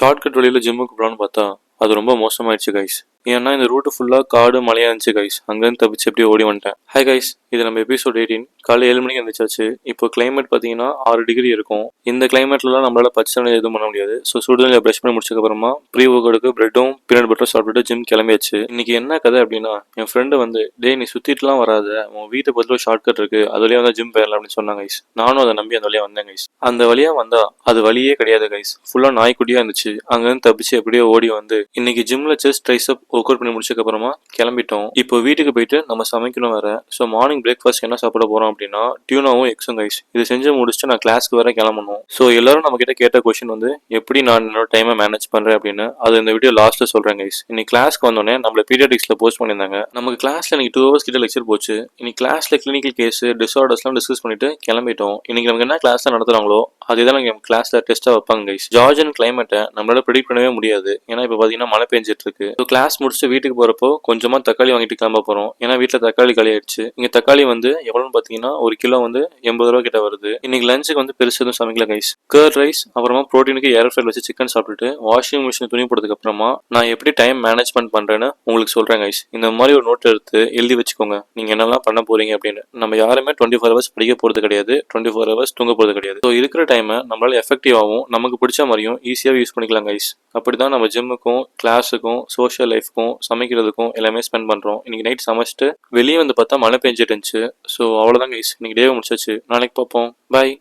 Shortcut வழியில் ஜிம்முக்கு போகலான்னு பார்த்தா அது ரொம்ப மோசமாயிடுச்சு கைஸ். ஏன்னா இந்த ரூட்டு ஃபுல்லாக காடு மலையாக இருந்துச்சு கைஸ். அங்கேருந்து தப்பிச்சு எப்படியே ஓடி வந்துட்டேன். ஹாய் கைஸ், இது நம்ம எபிசோட் 18. காலை 7 மணிக்கு எழுந்திரிச்சாச்சு. இப்போ கிளைமேட் பார்த்தீங்கன்னா 6 டிகிரி இருக்கும். இந்த கிளைமேட்லாம் நம்மளால பச்சை தண்ணி எதுவும் பண்ண முடியாது. ஸோ சுடுதண்ணியில் ப்ரஷ் பண்ணி முடிச்சதுக்கப்புறமா ப்ரீ ஒர்க்கவுட்டுக்கு பிரெட்டும் பீனட் பட்டரும் சாப்பிட்டுட்டு ஜிம் கிளம்பியாச்சு. இன்னைக்கு என்ன கதை அப்படின்னா, என் ஃப்ரெண்டு வந்து டே நீ சுற்றிட்டுலாம் வராத, உன் வீட்டை பற்றில ஷார்ட் கட் இருக்கு, அது வழியாக வந்து ஜிம் போயிடலாம் அப்படின்னு சொன்னாங்க கைஸ். நானும் அதை நம்பி அந்த வழியாக வந்தேன் கைஸ். அந்த வழியாக வந்தா அது வழியே கிடையாது கைஸ். ஃபுல்லாக நாய்க்குட்டியாக இருந்துச்சு. அங்கேருந்து தப்பிச்சு எப்படியோ ஓடி வந்து இன்னைக்கு ஜிம்ல செஸ்ட் ட்ரைசப் ஒர்க் அவுட் பண்ணி முடிச்சதுக்கு அப்புறமா கிளம்பிட்டோம். இப்போ வீட்டுக்கு போயிட்டு நம்ம சமைக்கணும் வேற. ஸோ மார்னிங் பிரேக்ஃபாஸ்ட் என்ன சாப்பிட போறோம் அப்படின்னா டியூனாவும் எக்ஸும் கைஸ். இது செஞ்சு முடிச்சுட்டு நான் கிளாஸ்க்கு வேற கிளம்பணும். ஸோ எல்லாரும் நம்ம கிட்ட கேட்ட கொஸ்டின் வந்து எப்படி நான் என்னோட டைமை மேனேஜ் பண்றேன் அப்படின்னு அது இந்த வீடியோ லாஸ்ட்ல சொல்றேன் கைஸ். இன்னைக்கு கிளாஸ்க்கு வந்தோடனே நம்மள பீடியாட்ரிக்ஸ்ல போஸ்ட் பண்ணியிருந்தாங்க. நமக்கு கிளாஸ்ல இன்னைக்கு 2 hours கிட்ட லெக்சர் போச்சு. இன்னைக்கு கிளாஸ்ல கிளினிக்கல் கேஸ் டிஸார்டர்ஸ்லாம் டிஸ்கஸ் பண்ணிட்டு கிளம்பிட்டோம். இன்னைக்கு நமக்கு என்ன கிளாஸ்ல நடத்துறாங்களோ அதுதான் நம்ம கிளாஸ்ல டெஸ்டா வைப்பாங்க கைஸ். ஜார்ஜ் அண்ட் கிளைமேட்டை நம்மளால ப்ரெடிக்ட் பண்ணவே முடியாது. ஏன்னா இப்போ பார்த்தீங்கன்னா மழை பெஞ்சிட்டு இருக்கு. ஸோ கிளாஸ் முடிச்சுட்டு வீட்டுக்கு போறப்போ கொஞ்சமா தக்காளி வாங்கிட்டு கிளம்ப போறோம். ஏன்னா வீட்டில் தக்காளி காலி ஆயிடுச்சு. இங்க தக்காளி வந்து எவ்வளோன்னு பார்த்தீங்கன்னா 1 கிலோ வந்து 80 ரூபா கிட்ட வருது. இன்னைக்கு லஞ்சுக்கு வந்து பெருசு எதுவும் சமைக்கல கைஸ். கர்ட் ரைஸ் அப்புறமா ப்ரோட்டீனுக்கு ஏர் ஃப்ரைல வச்சு சிக்கன் சாப்பிட்டுட்டு வாஷிங் மிஷின் துணி போட்டதுக்கு அப்புறமா நான் எப்படி டைம் மேனேஜ்மெண்ட் பண்றேன்னு உங்களுக்கு சொல்றேன் கைஸ். இந்த மாதிரி ஒரு நோட் எடுத்து எழுதி வச்சுக்கோங்க நீங்க என்னெல்லாம் பண்ண போறீங்க அப்படின்னு. நம்ம யாருமே 24 hours படிக்க போறது கிடையாது, 24 hours தூங்க போறது கிடையாது. ஸோ இருக்கிற டைமை நம்மளால எஃபெக்டிவாகவும் நமக்கு பிடிச்ச மாதிரியும் ஈஸியாக யூஸ் பண்ணிக்கலாம் கைஸ். அப்படிதான் நம்ம ஜிம்முக்கும் கிளாஸுக்கும் சோஷியல் லைஃப்க்கும் சமைக்கிறதுக்கும் எல்லாமே ஸ்பெண்ட் பண்றோம். இன்னைக்கு நைட் சமைச்சிட்டு வெளியே வந்து பார்த்தா மழை பெஞ்சிட்டு இருந்துச்சு. ஸோ அவ்வளோதான் கைஸ், இன்னைக்கு டே முடிச்சாச்சு. நாளைக்கு பார்ப்போம். பாய்.